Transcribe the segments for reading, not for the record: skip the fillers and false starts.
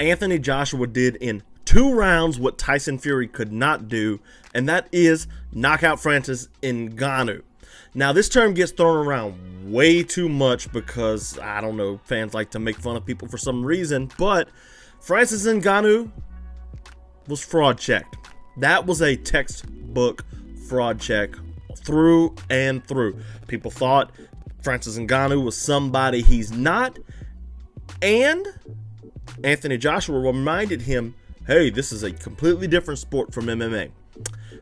Anthony Joshua did in 2 rounds what Tyson Fury could not do, and that is knock out Francis Ngannou. Now, this term gets thrown around way too much because, I don't know, fans like to make fun of people for some reason, but Francis Ngannou was fraud checked. That was a textbook fraud check through and through. People thought Francis Ngannou was somebody he's not, and Anthony Joshua reminded him, hey, this is a completely different sport from MMA.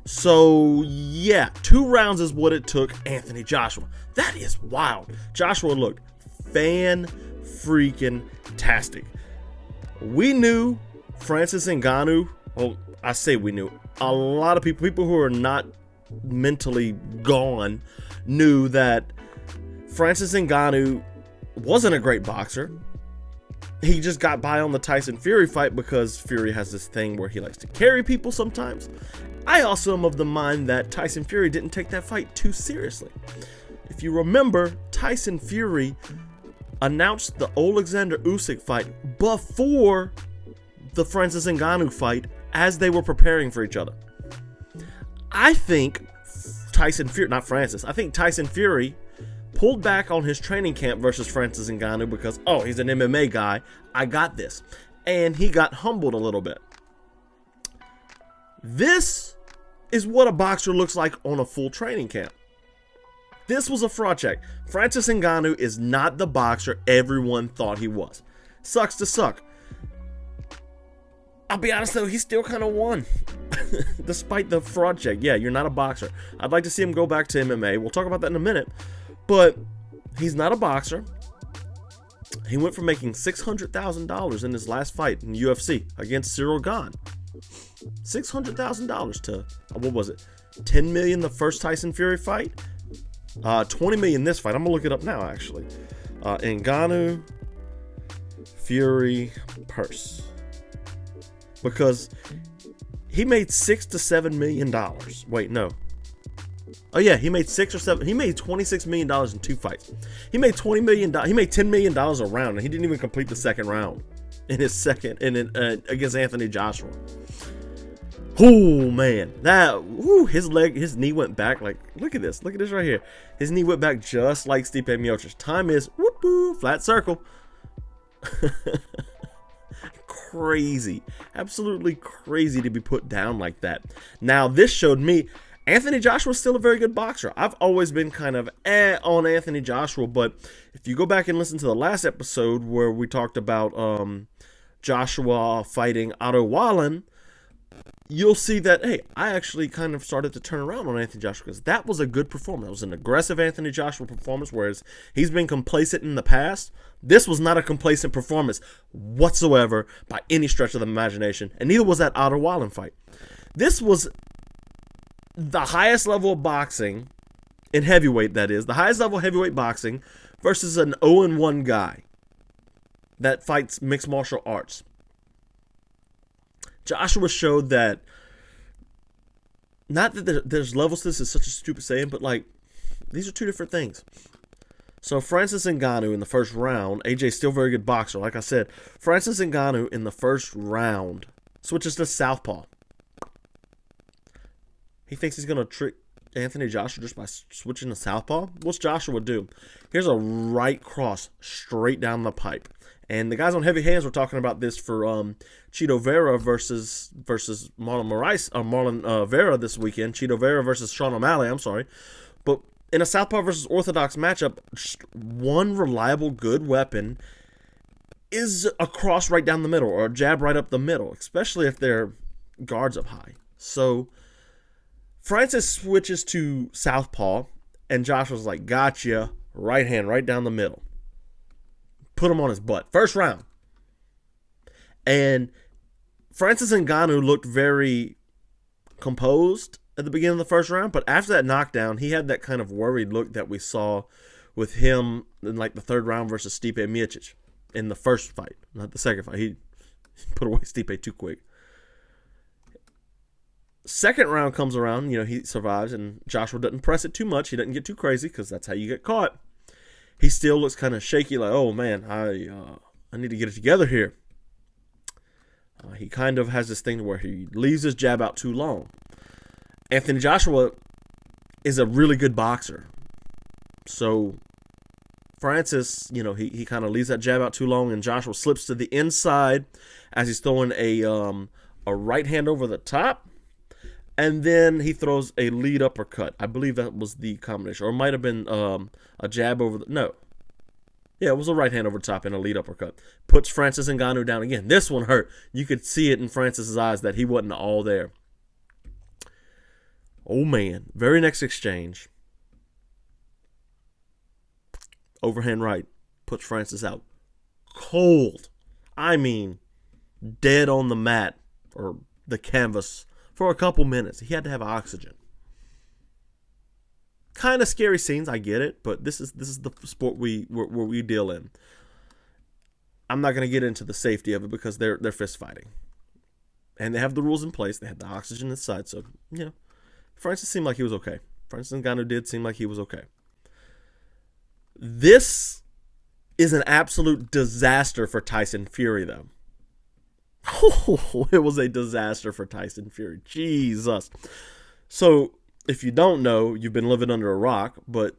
So, yeah, 2 rounds is what it took Anthony Joshua. That is wild. Joshua looked fan-freaking-tastic. We knew Francis Ngannou, well, I say we knew, a lot of people who are not mentally gone knew that Francis Ngannou wasn't a great boxer. He just got by on the Tyson Fury fight because Fury has this thing where he likes to carry people sometimes. I also am of the mind that Tyson Fury didn't take that fight too seriously. If you remember, Tyson Fury announced the Alexander Usyk fight before the Francis Ngannou fight as they were preparing for each other. I think Tyson Fury pulled back on his training camp versus Francis Ngannou because, oh, he's an MMA guy, I got this. And he got humbled a little bit. This is what a boxer looks like on a full training camp. This was a fraud check. Francis Ngannou is not the boxer everyone thought he was. Sucks to suck. I'll be honest though, he still kind of won. Despite the fraud check. Yeah, you're not a boxer. I'd like to see him go back to MMA. We'll talk about that in a minute. But he's not a boxer. He went from making $600,000 in his last fight in UFC against Cyril Gane. $600,000 to, what was it? $10 million the first Tyson Fury fight. $20 million this fight. I'm gonna look it up now actually. Ngannou Fury purse. Because he made $6 to $7 million. Wait, no. Oh yeah, he made $26 million in 2 fights. He made $20 million. He made $10 million a round, and he didn't even complete the second round in his second against Anthony Joshua. Oh man, his knee went back. Like, look at this right here. His knee went back just like Stipe Miocic. Time is flat circle. Crazy, absolutely crazy to be put down like that. Now this showed me Anthony Joshua is still a very good boxer. I've always been kind of on Anthony Joshua, but if you go back and listen to the last episode where we talked about Joshua fighting Otto Wallen, you'll see that, hey, I actually kind of started to turn around on Anthony Joshua because that was a good performance. It was an aggressive Anthony Joshua performance, whereas he's been complacent in the past. This was not a complacent performance whatsoever by any stretch of the imagination, and neither was that Otto Wallen fight. This was the highest level of boxing in heavyweight, that is, the highest level of heavyweight boxing versus an 0-1 guy that fights mixed martial arts. Joshua showed that, not that there's levels to this, is such a stupid saying, but like, these are 2 different things. So Francis Ngannou in the first round, AJ's still a very good boxer. Like I said, Francis Ngannou in the first round switches to southpaw. He thinks he's going to trick Anthony Joshua just by switching to southpaw. What's Joshua do? Here's a right cross straight down the pipe. And the guys on Heavy Hands were talking about this for Chito Vera versus Marlon Vera this weekend. Chito Vera versus Sean O'Malley, I'm sorry. But in a southpaw versus orthodox matchup, one reliable good weapon is a cross right down the middle or a jab right up the middle, especially if their guards up high. So Francis switches to southpaw, and Joshua's like, gotcha, right hand right down the middle. Put him on his butt. First round. And Francis Ngannou looked very composed at the beginning of the first round, but after that knockdown, he had that kind of worried look that we saw with him in like the third round versus Stipe Miocic in the first fight, not the second fight. He put away Stipe too quick. Second round comes around, he survives, and Joshua doesn't press it too much. He doesn't get too crazy because that's how you get caught. He still looks kind of shaky, like, oh man, I need to get it together here. He kind of has this thing where he leaves his jab out too long. Anthony Joshua is a really good boxer. So Francis, he kind of leaves that jab out too long, and Joshua slips to the inside as he's throwing a right hand over the top, and then he throws a lead uppercut. I believe that was the combination, or it might have been a jab over the no. Yeah, it was a right hand over the top and a lead uppercut. Puts Francis Ngannou down again. This one hurt. You could see it in Francis's eyes that he wasn't all there. Oh man, very next exchange. Overhand right, puts Francis out. Cold. I mean, dead on the mat or the canvas for a couple minutes. He had to have oxygen. Kind of scary scenes, I get it, but this is the sport where we deal in. I'm not going to get into the safety of it because they're fist fighting. And they have the rules in place. They have the oxygen inside, so, Francis seemed like he was okay. Francis Ngannou did seem like he was okay. This is an absolute disaster for Tyson Fury, though. Oh, it was a disaster for Tyson Fury. Jesus. So, if you don't know, you've been living under a rock, but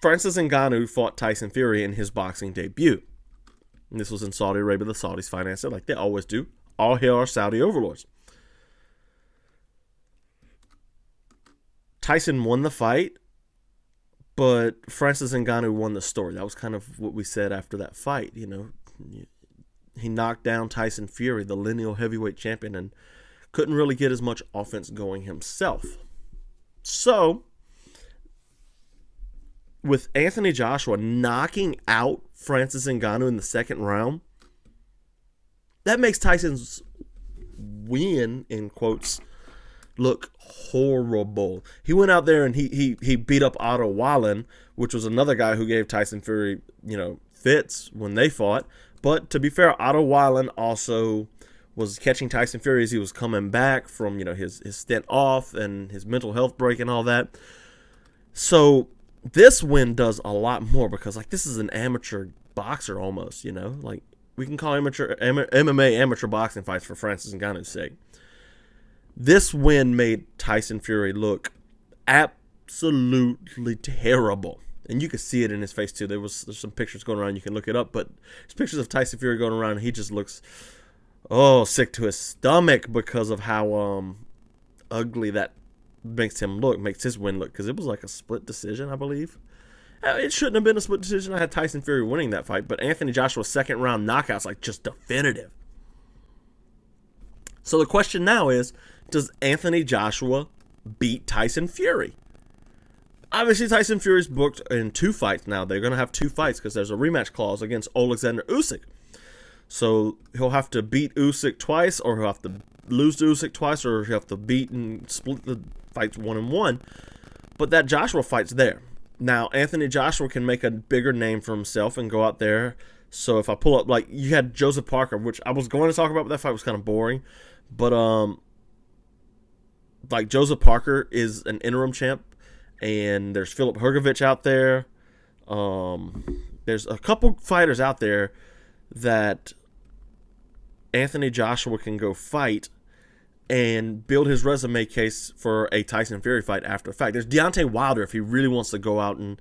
Francis Ngannou fought Tyson Fury in his boxing debut. And this was in Saudi Arabia. The Saudis financed it like they always do. All hail our Saudi overlords. Tyson won the fight, but Francis Ngannou won the story. That was kind of what we said after that fight. He knocked down Tyson Fury, the lineal heavyweight champion, and couldn't really get as much offense going himself. So, with Anthony Joshua knocking out Francis Ngannou in the second round, that makes Tyson's win, in quotes, look horrible. He went out there and he beat up Otto Wallen, which was another guy who gave Tyson Fury, fits when they fought. But to be fair, Otto Wallen also was catching Tyson Fury as he was coming back from, his stint off and his mental health break and all that. So this win does a lot more because, this is an amateur boxer almost, we can call MMA amateur boxing fights for Francis Ngannou's sake. This win made Tyson Fury look absolutely terrible. And you could see it in his face, too. There's some pictures going around. You can look it up. But there's pictures of Tyson Fury going around, and he just looks, sick to his stomach because of how ugly that makes his win look. Because it was like a split decision, I believe. It shouldn't have been a split decision. I had Tyson Fury winning that fight. But Anthony Joshua's second round knockout's just definitive. So the question now is, does Anthony Joshua beat Tyson Fury? Obviously, Tyson Fury's booked in 2 fights now. They're going to have 2 fights because there's a rematch clause against Alexander Usyk. So he'll have to beat Usyk twice, or he'll have to lose to Usyk twice, or he'll have to beat and split the fights 1-1. But that Joshua fight's there. Now, Anthony Joshua can make a bigger name for himself and go out there. So if I pull up, you had Joseph Parker, which I was going to talk about, but that fight was kind of boring. But, Joseph Parker is an interim champ, and there's Filip Hrgovic out there. There's a couple fighters out there that Anthony Joshua can go fight and build his resume case for a Tyson Fury fight after the fact. There's Deontay Wilder if he really wants to go out and,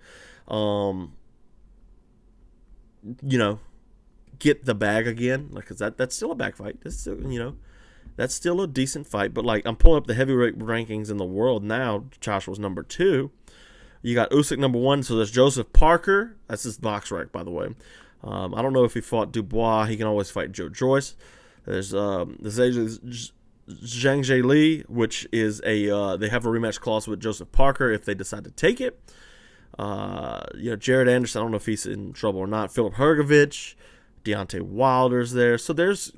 get the bag again. Because that's still a bag fight. That's still, that's still a decent fight, but I'm pulling up the heavyweight rankings in the world now. Joshua's number 2. You got Usyk number 1, so there's Joseph Parker. That's his box rank, by the way. I don't know if he fought Dubois. He can always fight Joe Joyce. There's Zhang Jie Li, which is they have a rematch clause with Joseph Parker if they decide to take it. Jared Anderson, I don't know if he's in trouble or not. Filip Hrgovic, Deontay Wilder's there. So there's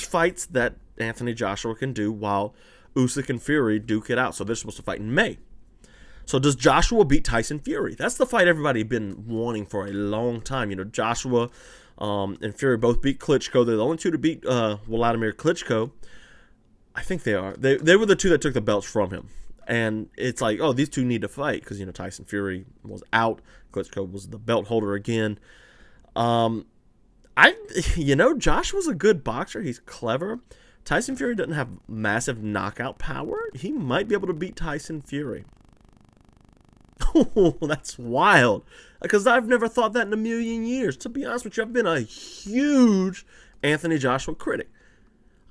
fights that Anthony Joshua can do while Usyk and Fury duke it out. So they're supposed to fight in May. So does Joshua beat Tyson Fury? That's the fight everybody's been wanting for a long time. Joshua and Fury both beat Klitschko. They're the only 2 to beat Vladimir Klitschko. I think they are. They were the 2 that took the belts from him. And it's these 2 need to fight because, Tyson Fury was out. Klitschko was the belt holder again. Joshua's a good boxer. He's clever. Tyson Fury doesn't have massive knockout power. He might be able to beat Tyson Fury. Oh, that's wild. Because I've never thought that in a million years. To be honest with you, I've been a huge Anthony Joshua critic.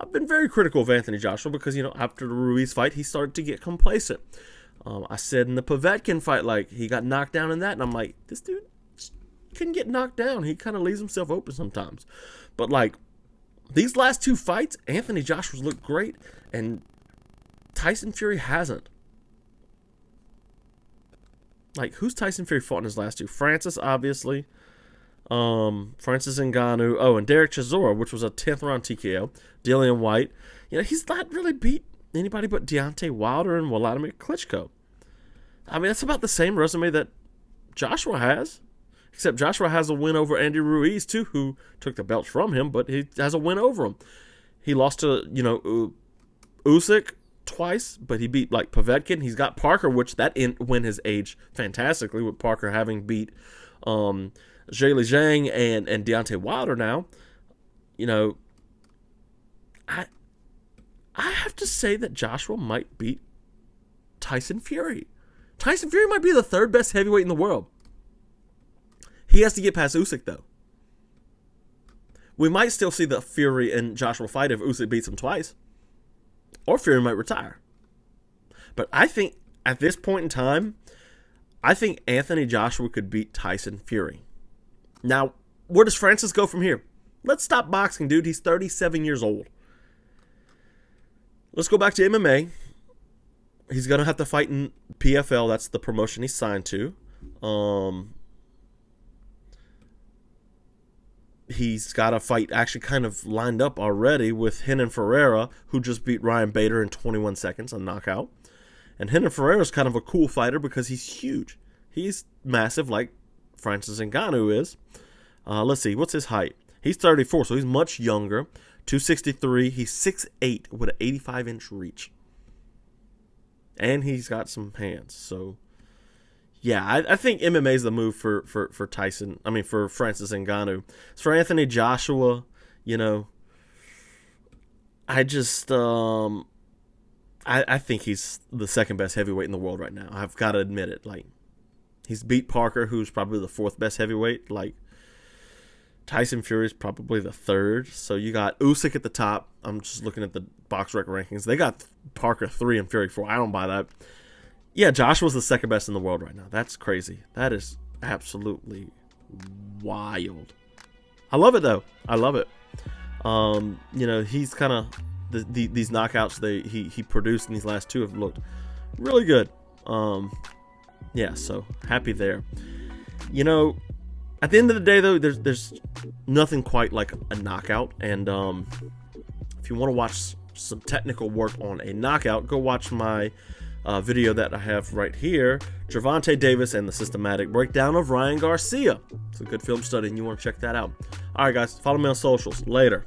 I've been very critical of Anthony Joshua because, after the Ruiz fight, he started to get complacent. I said in the Povetkin fight, like, he got knocked down in that, and I'm like, this dude can get knocked down. He kind of leaves himself open sometimes. But, like, these last two fights, Anthony Joshua's looked great, and Tyson Fury hasn't. Like, who's Tyson Fury fought in his last two? Francis, obviously. Francis Ngannou. Oh, and Derek Chisora, which was a 10th round TKO. Dillian White. He's not really beat anybody but Deontay Wilder and Wladimir Klitschko. I mean, that's about the same resume that Joshua has. Except Joshua has a win over Andy Ruiz, too, who took the belts from him, but he has a win over him. He lost to, Usyk twice, but he beat, like, Povetkin. He's got Parker, which that win has aged fantastically, with Parker having beat Zhilei Zhang and Deontay Wilder now. I have to say that Joshua might beat Tyson Fury. Tyson Fury might be the third best heavyweight in the world. He has to get past Usyk, though. We might still see the Fury and Joshua fight if Usyk beats him twice. Or Fury might retire. But I think, at this point in time, I think Anthony Joshua could beat Tyson Fury. Now, where does Francis go from here? Let's stop boxing, dude. He's 37 years old. Let's go back to MMA. He's going to have to fight in PFL. That's the promotion he's signed to. He's got a fight actually kind of lined up already with Renan Ferreira, who just beat Ryan Bader in 21 seconds on knockout. And Renan Ferreira is kind of a cool fighter because he's huge. He's massive like Francis Ngannou is. Let's see, what's his height? He's 34, so he's much younger. 263. He's 6'8" with an 85-inch reach. And he's got some hands. So, yeah, I think MMA is the move for Tyson. I mean, for Francis Ngannou. As for Anthony Joshua, I just I think he's the second best heavyweight in the world right now. I've got to admit it. Like, he's beat Parker, who's probably the fourth best heavyweight. Like, Tyson Fury is probably the third. So you got Usyk at the top. I'm just looking at the BoxRec rankings. They got Parker 3 and Fury 4. I don't buy that. Yeah, Joshua's the second best in the world right now. That's crazy. That is absolutely wild. I love it, though. I love it. He's kind of these knockouts he produced in these last two have looked really good. Yeah, so happy there. At the end of the day, though, there's nothing quite like a knockout. And if you want to watch some technical work on a knockout, go watch my video that I have right here, Gervonta Davis and the Systematic Breakdown of Ryan Garcia. It's a good film study, and you want to check that out. All right, guys, follow me on socials. Later.